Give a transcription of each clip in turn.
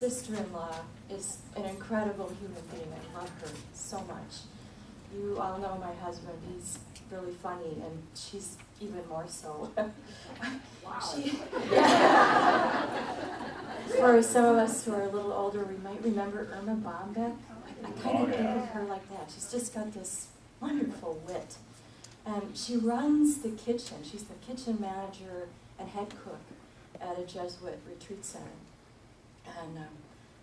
sister-in-law is an incredible human being. I love her so much. You all know my husband. He's really funny, and she's even more so. Wow. For some of us who are a little older, we might remember Irma Bombeck. I kind of think of her like that. She's just got this wonderful wit. And she runs the kitchen. She's the kitchen manager and head cook at a Jesuit retreat center. And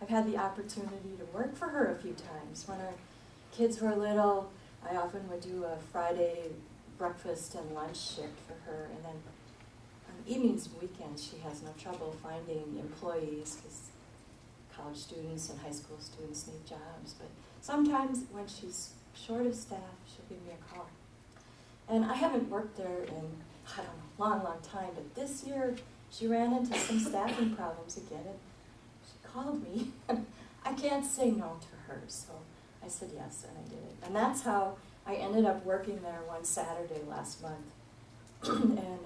I've had the opportunity to work for her a few times. When our kids were little, I often would do a Friday breakfast and lunch shift for her. And then on evenings and weekends, she has no trouble finding employees because college students and high school students need jobs. But sometimes when she's short of staff, she'll give me a call. And I haven't worked there in, I don't know, long time, but this year she ran into some staffing problems again, and she called me. I can't say no to her, so I said yes, and I did it. And that's how I ended up working there one Saturday last month. And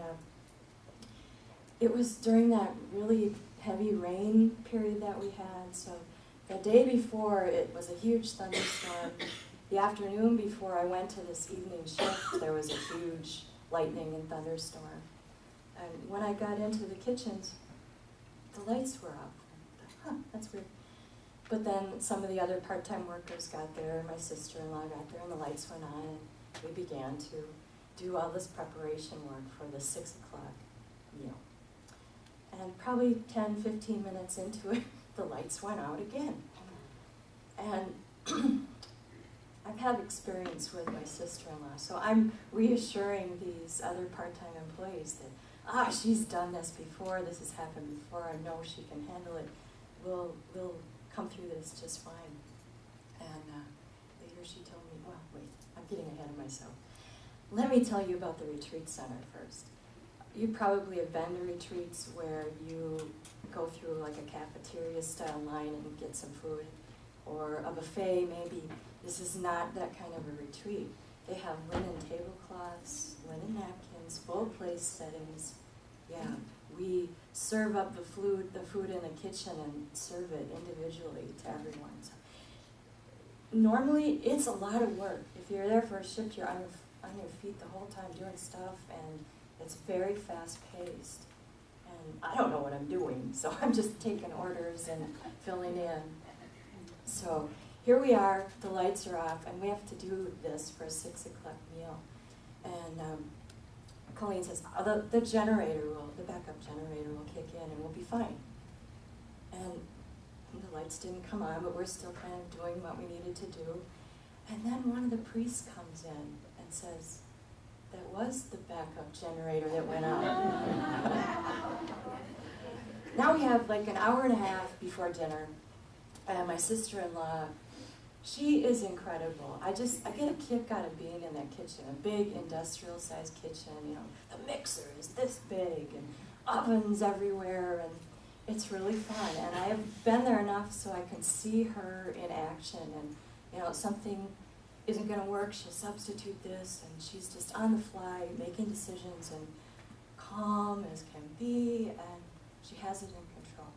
it was during that really heavy rain period that we had, so the day before it was a huge thunderstorm. The afternoon before I went to this evening shift, there was a huge lightning and thunderstorm. And when I got into the kitchens, the lights were up. Huh, that's weird. But then some of the other part-time workers got there, and my sister-in-law got there, and the lights went on, and we began to do all this preparation work for the 6 o'clock meal. And probably 10, 15 minutes into it, the lights went out again. And I've had experience with my sister-in-law, so I'm reassuring these other part-time employees that, she's done this before, this has happened before, I know she can handle it. We'll come through this just fine. And later she told me, well, wait, I'm getting ahead of myself. Let me tell you about the retreat center first. You probably have been to retreats where you go through like a cafeteria-style line and get some food, or a buffet maybe. This is not that kind of a retreat. They have linen tablecloths, linen napkins, full place settings. Yeah, we serve up the food in the kitchen and serve it individually to everyone. So normally, it's a lot of work. If you're there for a shift, you're on your feet the whole time doing stuff, and it's very fast-paced. And I don't know what I'm doing, so I'm just taking orders and filling in. So here we are, the lights are off, and we have to do this for a 6 o'clock meal. And Colleen says, the backup generator will kick in and we'll be fine. And the lights didn't come on, but we're still kind of doing what we needed to do. And then one of the priests comes in and says, that was the backup generator that went out. Now we have like an hour and a half before dinner, and my sister-in-law, she is incredible. I get a kick out of being in that kitchen, a big industrial-sized kitchen. You know, the mixer is this big, and ovens everywhere, and it's really fun. And I have been there enough so I can see her in action. And you know, something isn't going to work, she'll substitute this, and she's just on the fly making decisions and calm as can be, and she has it in control.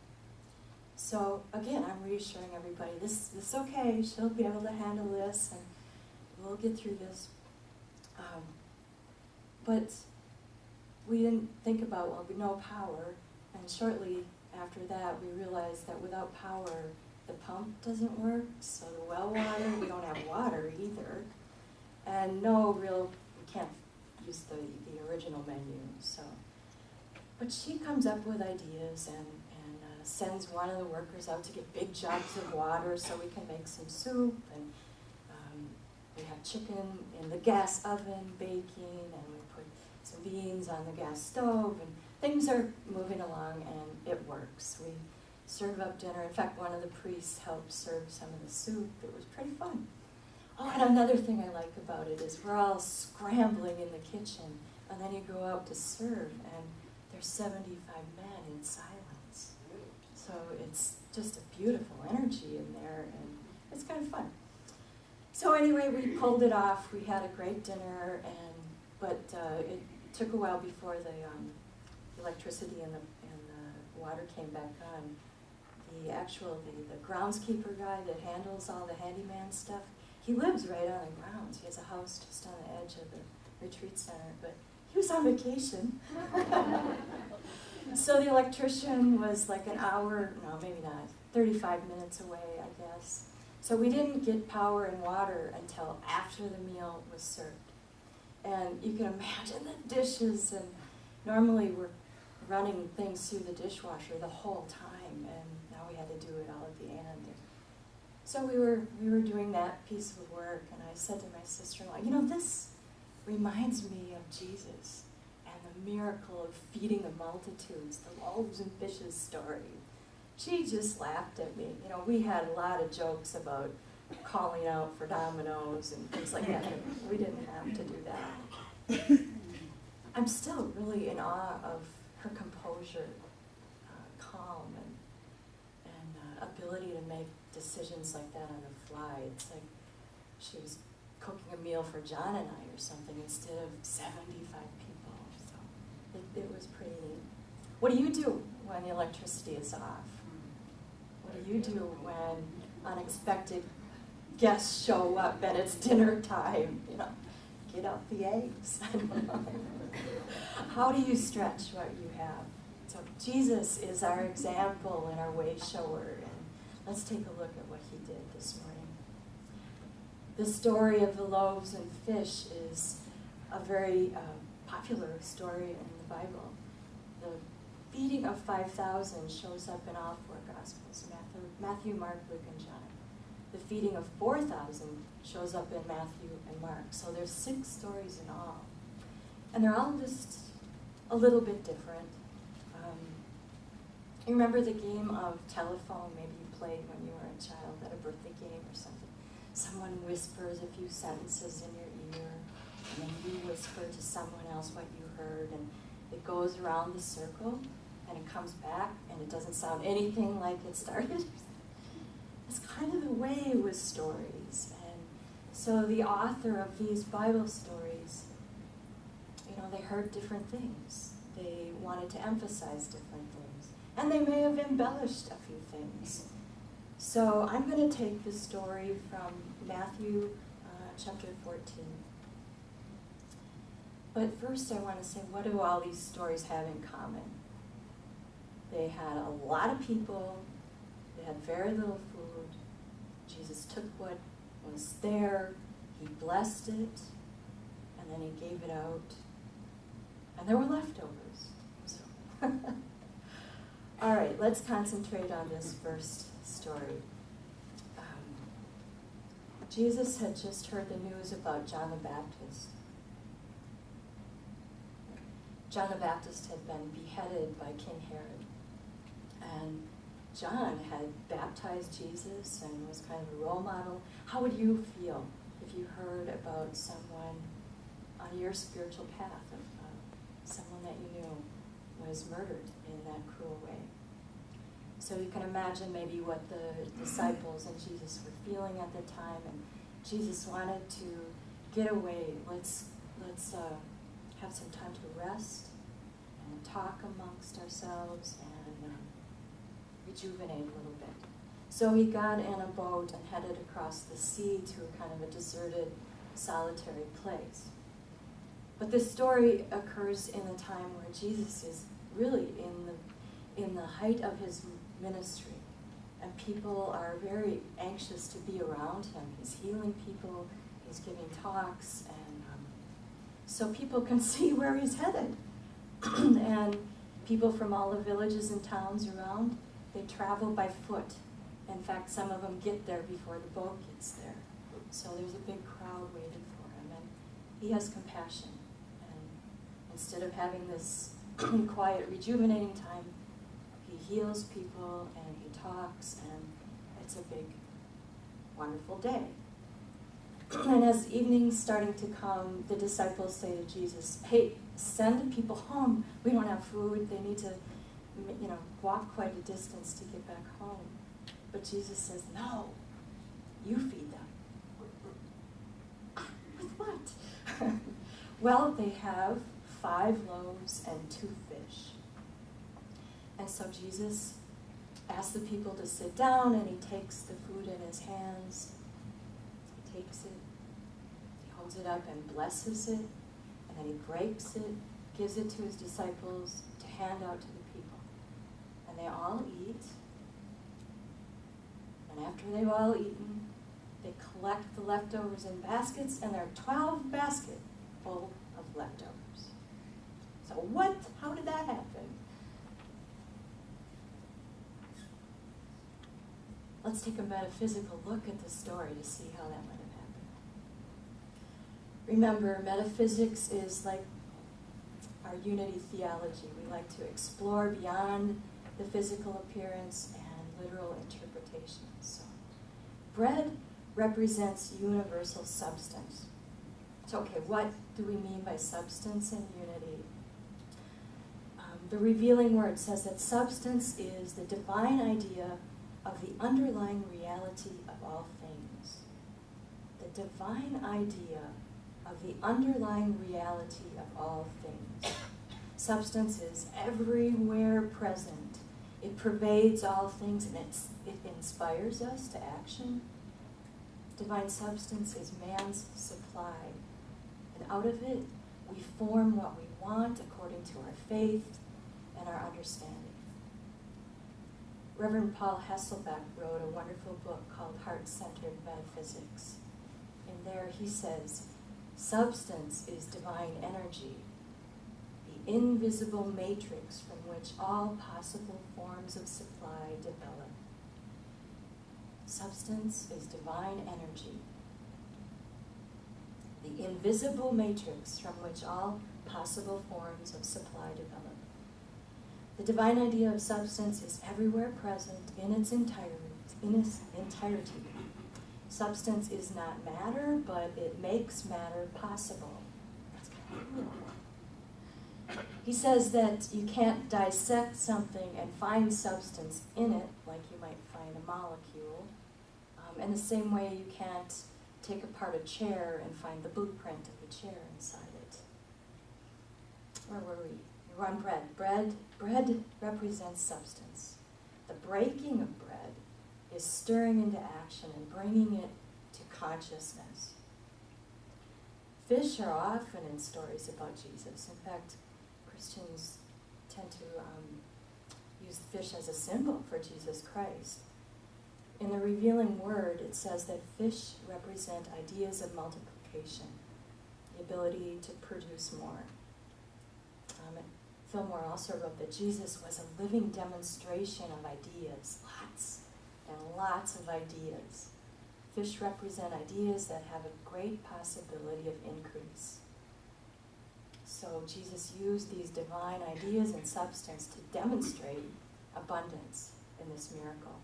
So again, I'm reassuring everybody, this is okay, she'll be able to handle this, and we'll get through this. But we didn't think about, well, with no power, and shortly after that we realized that without power, the pump doesn't work, so the well water, we don't have water either. And we can't use the original menu, so. But she comes up with ideas and sends one of the workers out to get big jugs of water so we can make some soup, and we have chicken in the gas oven baking, and we put some beans on the gas stove, and things are moving along, and it works. We serve up dinner. In fact, one of the priests helped serve some of the soup. It was pretty fun. Oh, and another thing I like about it is we're all scrambling in the kitchen, and then you go out to serve, and there's 75 men in silence. So it's just a beautiful energy in there, and it's kind of fun. So anyway, we pulled it off. We had a great dinner, but it took a while before the electricity and the water came back on. the groundskeeper guy that handles all the handyman stuff, he lives right on the grounds. He has a house just on the edge of the retreat center, but he was on vacation. So the electrician was like an hour, no, maybe not, 35 minutes away, I guess. So we didn't get power and water until after the meal was served. And you can imagine the dishes, and normally we're running things through the dishwasher the whole time, and now we had to do it all at the end. So we were doing that piece of work, and I said to my sister-in-law, this reminds me of Jesus and the miracle of feeding the multitudes, the loaves and fishes story. She just laughed at me. We had a lot of jokes about calling out for dominoes and things like that. We didn't have to do that. I'm still really in awe of her composure, calm, and ability to make decisions like that on the fly. It's like she was cooking a meal for John and I or something instead of 75 people. So it was pretty neat. What do you do when the electricity is off? What do you do when unexpected guests show up and it's dinner time? Get out the eggs. I don't know. How do you stretch what you have? So Jesus is our example and our way shower, and let's take a look at what he did this morning. The story of the loaves and fish is a very popular story in the Bible. The feeding of 5,000 shows up in all four Gospels, Matthew, Mark, Luke, and John. The feeding of 4,000 shows up in Matthew and Mark. So there's 6 stories in all. And they're all just a little bit different. You remember the game of telephone maybe you played when you were a child at a birthday game or something? Someone whispers a few sentences in your ear, and then you whisper to someone else what you heard, and it goes around the circle, and it comes back, and it doesn't sound anything like it started. It's kind of the way with stories. And so the author of these Bible stories, they heard different things. They wanted to emphasize different things. And they may have embellished a few things. So I'm going to take the story from Matthew chapter 14. But first I want to say, what do all these stories have in common? They had a lot of people. They had very little food. Jesus took what was there. He blessed it. And then he gave it out. And there were leftovers. So all right, let's concentrate on this first story. Jesus had just heard the news about John the Baptist. John the Baptist had been beheaded by King Herod. And John had baptized Jesus and was kind of a role model. How would you feel if you heard about someone on your spiritual path, of someone that you knew was murdered in that cruel way? So you can imagine maybe what the disciples and Jesus were feeling at the time, and Jesus wanted to get away. Let's have some time to rest and talk amongst ourselves and rejuvenate a little bit. So he got in a boat and headed across the sea to a kind of a deserted, solitary place. But this story occurs in a time where Jesus is really in the height of his ministry, and people are very anxious to be around him. He's healing people, he's giving talks, and so people can see where he's headed. And people from all the villages and towns around, they travel by foot. In fact, some of them get there before the boat gets there. So there's a big crowd waiting for him, and he has compassion. And instead of having this quiet, rejuvenating time, he heals people and he talks, and it's a big, wonderful day. And as evening's starting to come, the disciples say to Jesus, "Hey, send the people home. We don't have food. They need to, walk quite a distance to get back home." But Jesus says, "No, you feed them." With what? Well, they have 5 loaves and 2 fish. And so Jesus asks the people to sit down, and he takes the food in his hands. He takes it, he holds it up and blesses it, and then he breaks it, gives it to his disciples to hand out to the people. And they all eat. And after they've all eaten, they collect the leftovers in baskets, and there are 12 baskets full of leftovers. So what? How did that happen? Let's take a metaphysical look at the story to see how that might have happened. Remember, metaphysics is like our unity theology. We like to explore beyond the physical appearance and literal interpretations. So, bread represents universal substance. So, okay, what do we mean by substance and unity? The revealing word says that substance is the divine idea of the underlying reality of all things. The divine idea of the underlying reality of all things. Substance is everywhere present. It pervades all things, and it inspires us to action. Divine substance is man's supply, and out of it we form what we want according to our faith and our understanding. Reverend Paul Hesselbeck wrote a wonderful book called Heart-Centered Metaphysics. In there he says, substance is divine energy, the invisible matrix from which all possible forms of supply develop. Substance is divine energy, the invisible matrix from which all possible forms of supply develop. The divine idea of substance is everywhere present in its entirety. Substance is not matter, but it makes matter possible. That's kind of cool. He says that you can't dissect something and find substance in it like you might find a molecule. In the same way, you can't take apart a chair and find the blueprint of the chair inside it. Where were we? We're on bread. Bread represents substance. The breaking of bread is stirring into action and bringing it to consciousness. Fish are often in stories about Jesus. In fact, Christians tend to use fish as a symbol for Jesus Christ. In the revealing word, it says that fish represent ideas of multiplication, the ability to produce more. Fillmore also wrote that Jesus was a living demonstration of ideas, lots and lots of ideas. Fish represent ideas that have a great possibility of increase. So Jesus used these divine ideas and substance to demonstrate abundance in this miracle.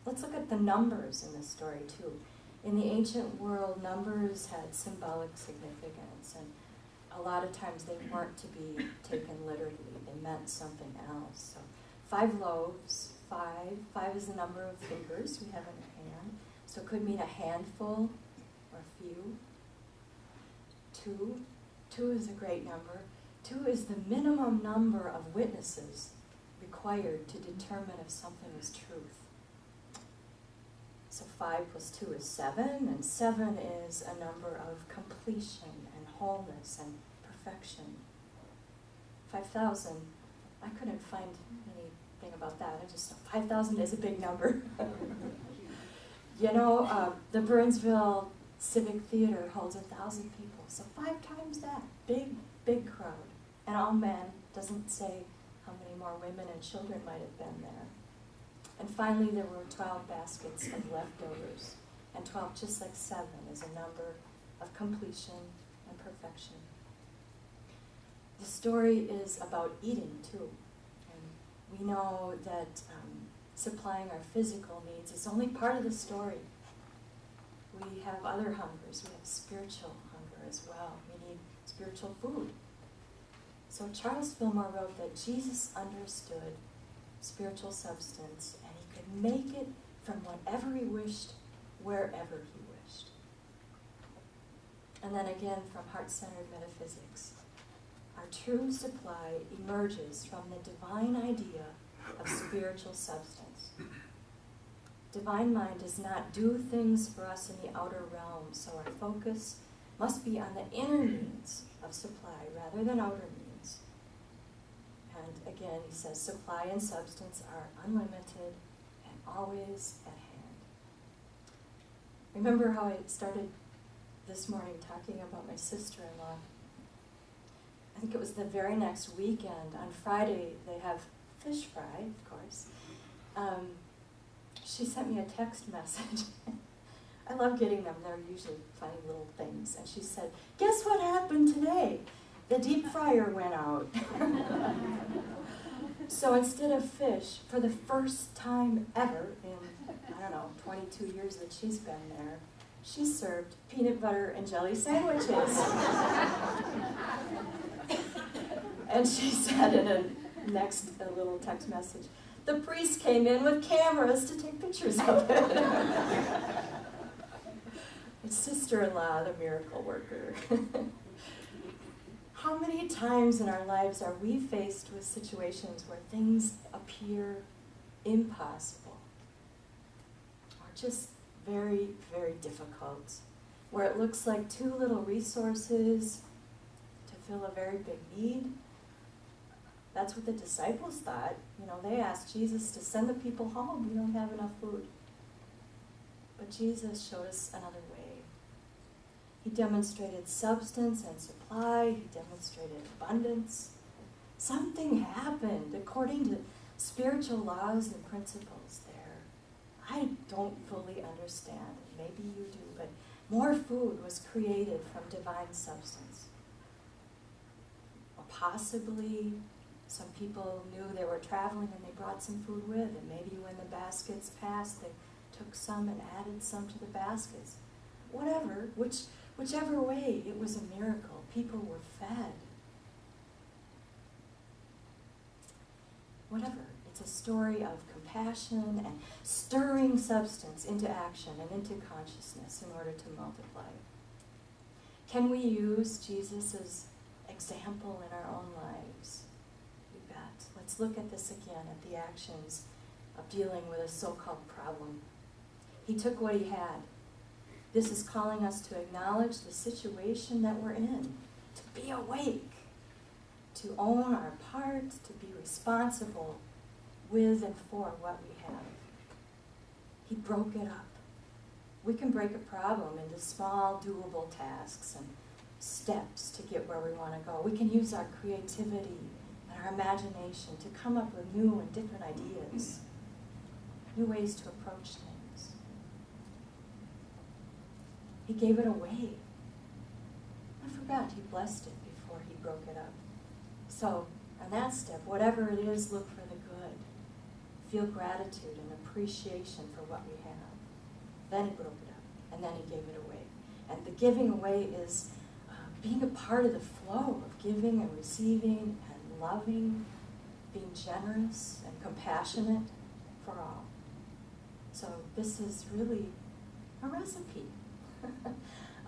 Let's look at the numbers in this story too. In the ancient world, numbers had symbolic significance, and a lot of times they weren't to be taken literally. They meant something else. So 5 loaves, 5 is the number of fingers we have in our hand. So it could mean a handful or a few. 2 is a great number. 2 is the minimum number of witnesses required to determine if something is truth. So 5 plus 2 is 7, and 7 is a number of completion and wholeness and perfection. 5,000, I couldn't find anything about that. I just thought 5,000 is a big number. You know, the Burnsville Civic Theater holds 1,000 people, so 5 times that. Big crowd. And all men, doesn't say how many more women and children might have been there. And finally, there were 12 baskets of leftovers. And 12, just like 7, is a number of completion and perfection. The story is about eating, too. And we know that supplying our physical needs is only part of the story. We have other hungers. We have spiritual hunger as well. We need spiritual food. So Charles Fillmore wrote that Jesus understood spiritual substance, and he could make it from whatever he wished, wherever he wished. And then again, from heart-centered metaphysics, our true supply emerges from the divine idea of spiritual substance. Divine mind does not do things for us in the outer realm, so our focus must be on the inner means of supply rather than outer means. And again, he says, supply and substance are unlimited and always at hand. Remember how I started this morning talking about my sister-in-law? I think it was the very next weekend. On Friday, they have fish fry, of course. She sent me a text message. I love getting them. They're usually funny little things. And she said, guess what happened today? The deep fryer went out. So instead of fish, for the first time ever in, 22 years that she's been there, she served peanut butter and jelly sandwiches. And she said in a little text message, the priest came in with cameras to take pictures of it. It's sister-in-law, the miracle worker. How many times in our lives are we faced with situations where things appear impossible or just very, very difficult, where it looks like too little resources to fill a very big need? That's what the disciples thought. They asked Jesus to send the people home. We don't have enough food. But Jesus showed us another way. He demonstrated substance and supply. He demonstrated abundance. Something happened according to spiritual laws and principles there. I don't fully understand. Maybe you do, but more food was created from divine substance. Or possibly some people knew they were traveling and they brought some food with, and maybe when the baskets passed, they took some and added some to the baskets. Whatever, whichever way, it was a miracle. People were fed. Whatever. It's a story of compassion and stirring substance into action and into consciousness in order to multiply. Can we use Jesus' example in our own lives? You bet. Let's look at this again, at the actions of dealing with a so-called problem. He took what he had. This is calling us to acknowledge the situation that we're in, to be awake, to own our part, to be responsible with and for what we have. He broke it up. We can break a problem into small, doable tasks and steps to get where we want to go. We can use our creativity and our imagination to come up with new and different ideas, new ways to approach things. He gave it away. I forgot, he blessed it before he broke it up. So, on that step, whatever it is, look for the good. Feel gratitude and appreciation for what we have. Then he broke it up, and then he gave it away. And the giving away is being a part of the flow of giving and receiving and loving, being generous and compassionate for all. So this is really a recipe.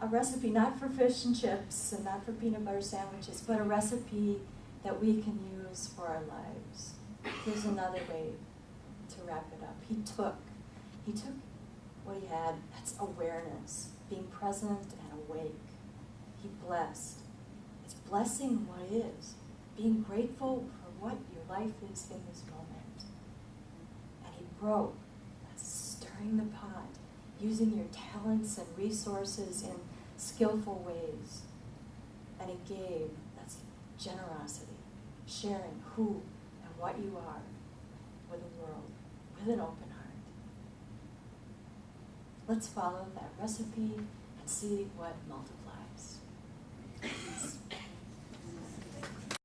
A recipe not for fish and chips and not for peanut butter sandwiches, but a recipe that we can use for our lives. Here's another way to wrap it up. He took what he had. That's awareness, being present and awake. He blessed. It's blessing what is, being grateful for what your life is in this moment. And he broke. That's stirring the pot, using your talents and resources in skillful ways. And he gave. That's generosity, sharing who and what you are with the world, with an open heart. Let's follow that recipe and see what multiplies.